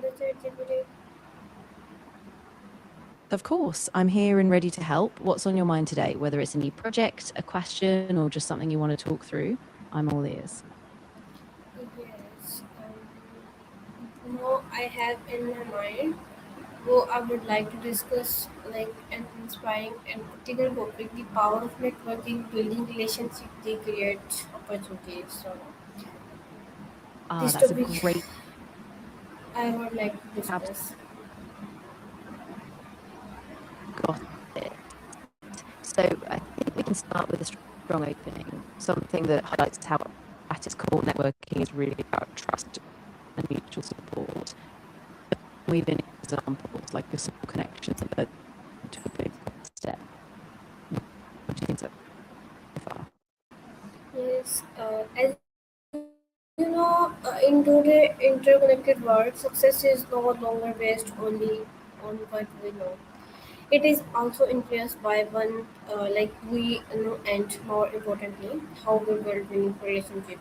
the ChatGPT. Of course, I'm here and ready to help. What's on your mind today? Whether it's a new project, a question, or just something you want to talk through, I'm all ears. Yes, I have in my mind. Well, I would like to discuss like an inspiring and critical topic: the power of networking, building relationships, they create opportunities. So this That's a topic great I would like to tab. discuss. Got it. So I think we can start with a strong opening, something that highlights how at its core networking is really about trust and mutual support. We've been examples like a small connection that led to a big step. What do you think so far? Yes, as in today interconnected world, success is no longer based only on what we know. It is also influenced by one, like we know, and more importantly, how we build meaningful relationship.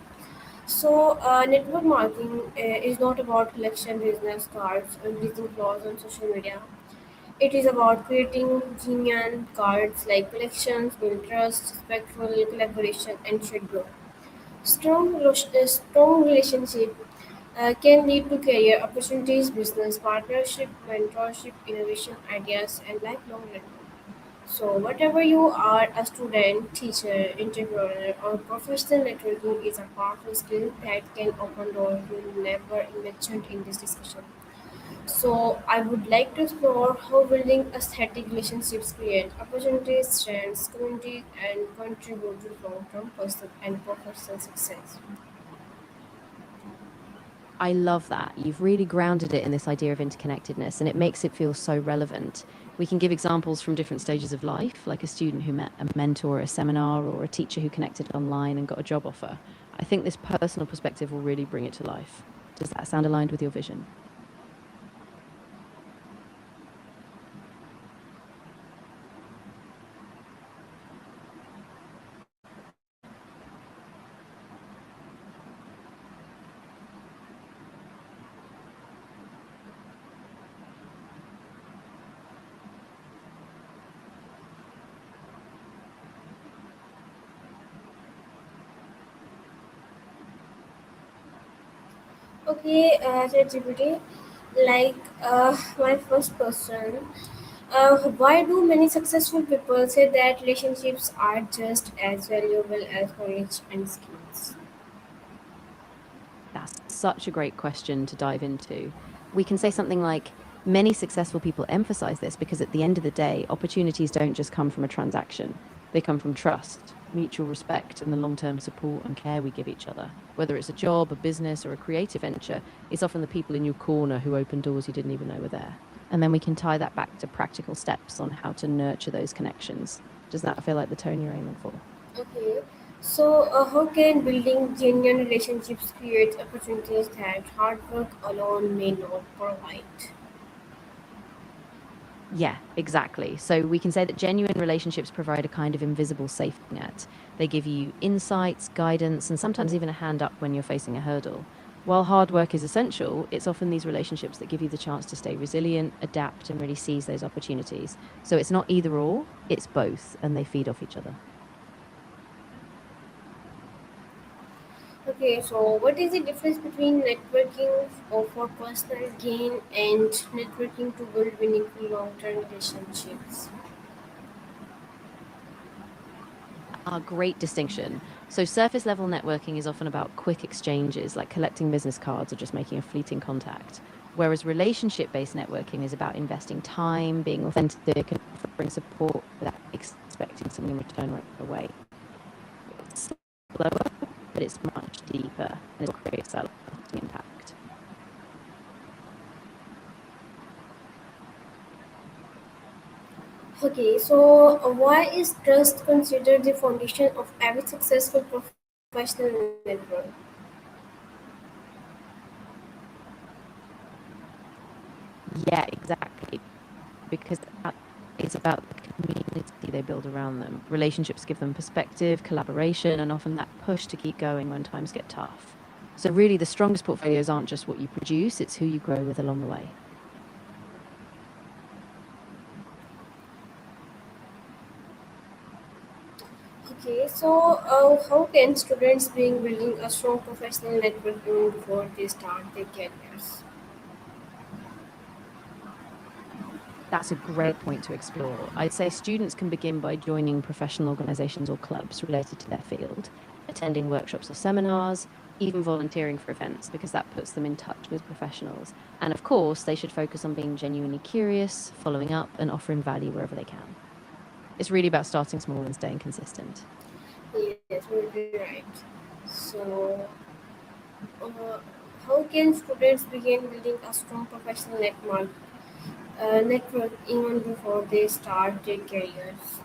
So, network marketing is not about collection business cards and using flaws on social media. It is about creating genuine cards like collections, build trust, respectful collaboration, and shared growth. Strong relationship can lead to career opportunities, business partnership, mentorship, innovation ideas, and lifelong learning. So, whatever you are, a student, teacher, entrepreneur, or professional, networking is a powerful skill that can open doors you never imagined in this discussion. So, I would like to explore how building aesthetic relationships create opportunities, strengths, communities, and contribute to long-term personal and professional success. I love that. You've really grounded it in this idea of interconnectedness, and it makes it feel so relevant. We can give examples from different stages of life, like a student who met a mentor at a seminar or a teacher who connected online and got a job offer. I think this personal perspective will really bring it to life. Does that sound aligned with your vision? Okay, ChatGPT, like my first question, why do many successful people say that relationships are just as valuable as knowledge and skills? That's such a great question to dive into. We can say something like, many successful people emphasize this because at the end of the day, opportunities don't just come from a transaction. They come from trust, mutual respect, and the long term support and care we give each other. Whether it's a job, a business, or a creative venture, it's often the people in your corner who open doors you didn't even know were there. And then we can tie that back to practical steps on how to nurture those connections. Does that feel like the tone you're aiming for? Okay, so how can building genuine relationships create opportunities that hard work alone may not provide? Yeah, exactly. So we can say that genuine relationships provide a kind of invisible safety net. They give you insights, guidance, and sometimes even a hand up when you're facing a hurdle. While hard work is essential, it's often these relationships that give you the chance to stay resilient, adapt, and really seize those opportunities. So it's not either or, it's both, and they feed off each other. Okay, so what is the difference between networking for personal gain and networking to build meaningful long-term relationships? A great distinction. So, surface level networking is often about quick exchanges, like collecting business cards or just making a fleeting contact. Whereas relationship based networking is about investing time, being authentic, and offering support without expecting something in return right away. It's slower, but it's much deeper and it creates that lasting impact. Okay, so why is trust considered the foundation of every successful professional network? Yeah, exactly. Because it's about the community they build around them. Relationships give them perspective, collaboration, and often that push to keep going when times get tough. So really the strongest portfolios aren't just what you produce, it's who you grow with along the way. Okay, so how can students begin building a strong professional network even before they start their careers? That's a great point to explore. I'd say students can begin by joining professional organizations or clubs related to their field, attending workshops or seminars, even volunteering for events, because that puts them in touch with professionals. And of course, they should focus on being genuinely curious, following up, and offering value wherever they can. It's really about starting small and staying consistent. Yes, you'll be right. So, uh, how can students begin building a strong professional network even before they start their careers?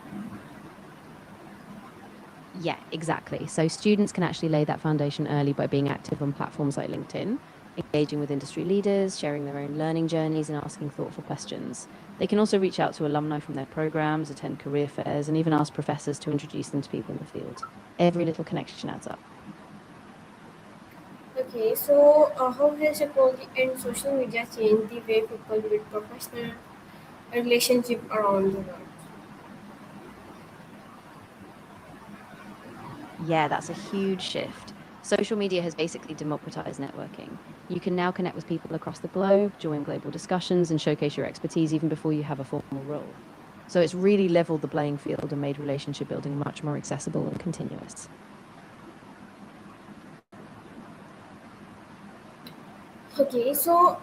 Yeah, exactly. So students can actually lay that foundation early by being active on platforms like LinkedIn, engaging with industry leaders, sharing their own learning journeys, and asking thoughtful questions. They can also reach out to alumni from their programs, attend career fairs, and even ask professors to introduce them to people in the field. Every little connection adds up. Okay, so how has technology and social media changed the way people build professional relationship around the world? Yeah, that's a huge shift. Social media has basically democratized networking. You can now connect with people across the globe, join global discussions, and showcase your expertise even before you have a formal role. So it's really leveled the playing field and made relationship building much more accessible and continuous. Okay, so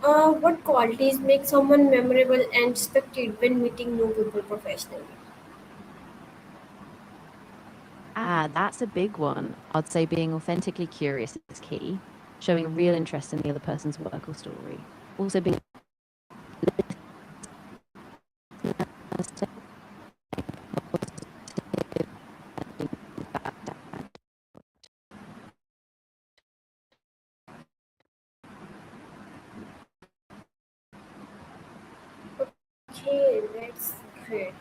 what qualities make someone memorable and respected when meeting new people professionally? That's a big one. I'd say being authentically curious is key, showing a real interest in the other person's work or story. Also being Okay, that's great.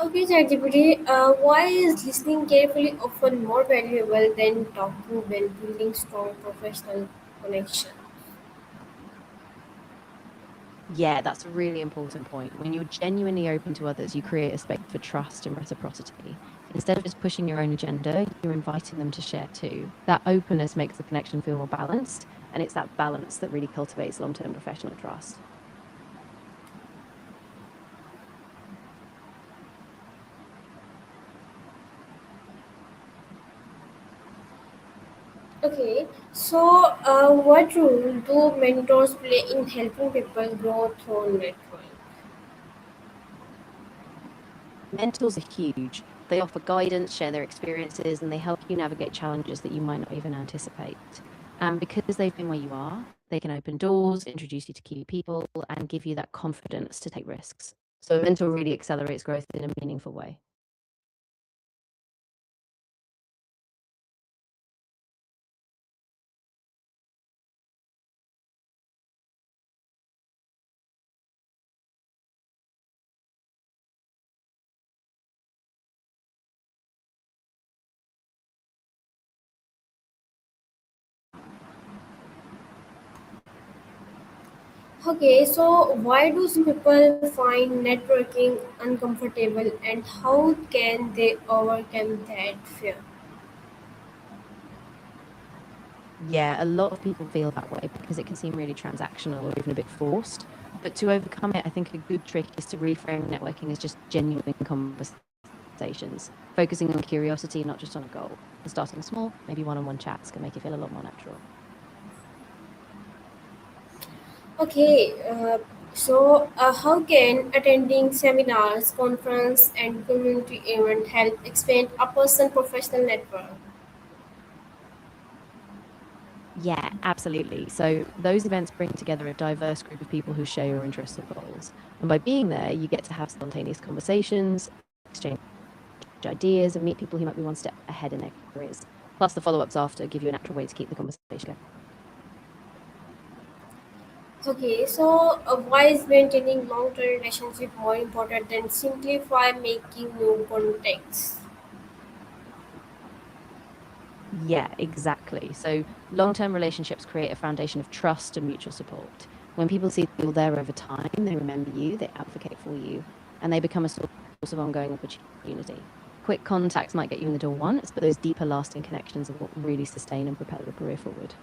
Okay, ChatGPT, why is listening carefully often more valuable than talking when building strong professional connection? Yeah, that's a really important point. When you're genuinely open to others, you create a space for trust and reciprocity. Instead of just pushing your own agenda, you're inviting them to share too. That openness makes the connection feel more balanced, and it's that balance that really cultivates long term professional trust. Okay, so what role do mentors play in helping people grow through network? Mentors are huge. They offer guidance, share their experiences, and they help you navigate challenges that you might not even anticipate. And because they've been where you are, they can open doors, introduce you to key people, and give you that confidence to take risks. So a mentor really accelerates growth in a meaningful way. Okay, so why do some people find networking uncomfortable and how can they overcome that fear? Yeah, a lot of people feel that way because it can seem really transactional or even a bit forced. But to overcome it, I think a good trick is to reframe networking as just genuine conversations, focusing on curiosity, not just on a goal. And starting small, maybe one on one chats can make it feel a lot more natural. Okay, so how can attending seminars, conference, and community event help expand a person professional network? Yeah, absolutely. So those events bring together a diverse group of people who share your interests or goals. And by being there, you get to have spontaneous conversations, exchange ideas and meet people who might be one step ahead in their careers. Plus, the follow-ups after give you a natural way to keep the conversation going. Okay, so why is maintaining long-term relationship more important than simplify making new contacts? Yeah, exactly. So long-term relationships create a foundation of trust and mutual support. When people see that you're there over time, they remember you, they advocate for you, and they become a source of ongoing opportunity. Quick contacts might get you in the door once, but those deeper, lasting connections are what really sustain and propel your career forward.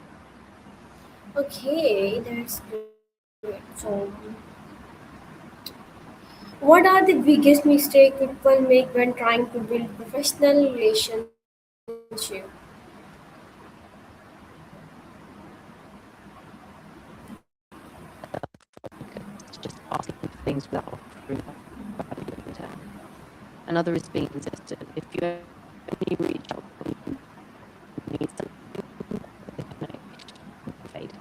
Okay, that's great. So, what are the biggest mistake people make when trying to build professional relationship? It's just asking for things without offering value in return. Another is being consistent. If you only reach out when you need something, the connection will fade.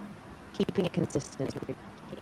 Keeping it consistent is really key.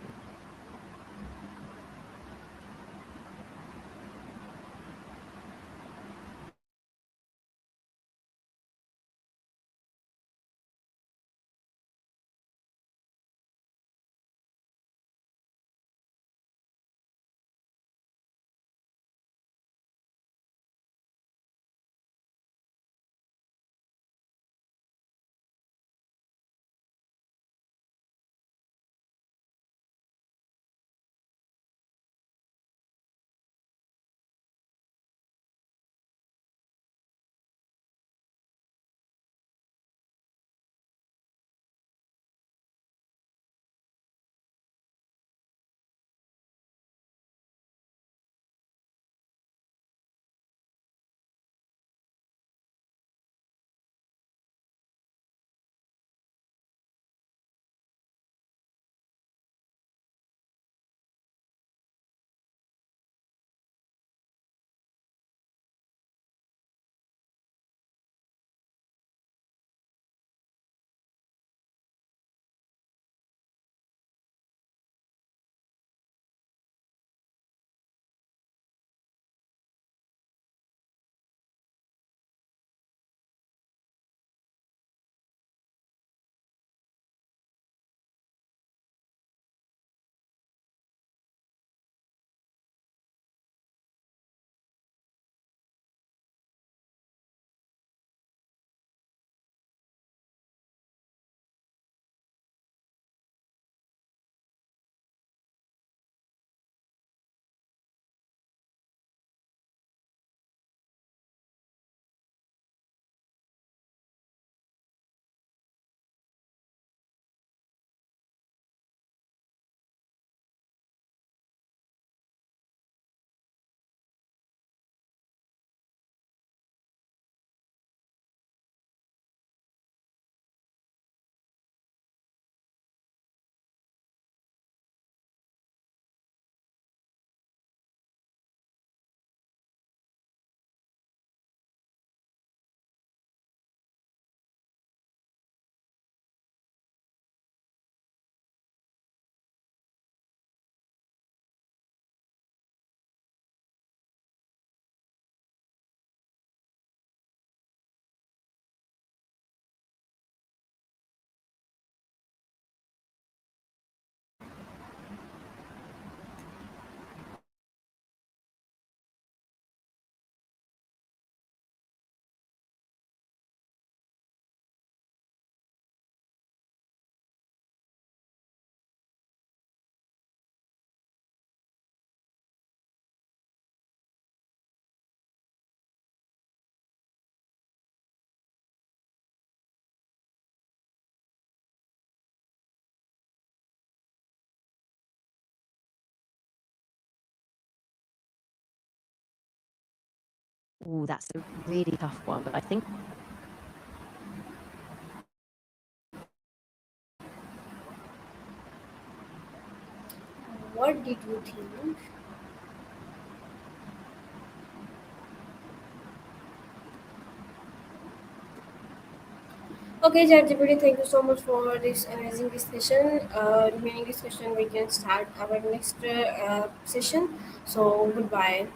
Oh, that's a really tough one, but I think What did you think? Okay, ChatGPT, thank you so much for this amazing discussion. Remaining discussion, we can start our next session. So, goodbye.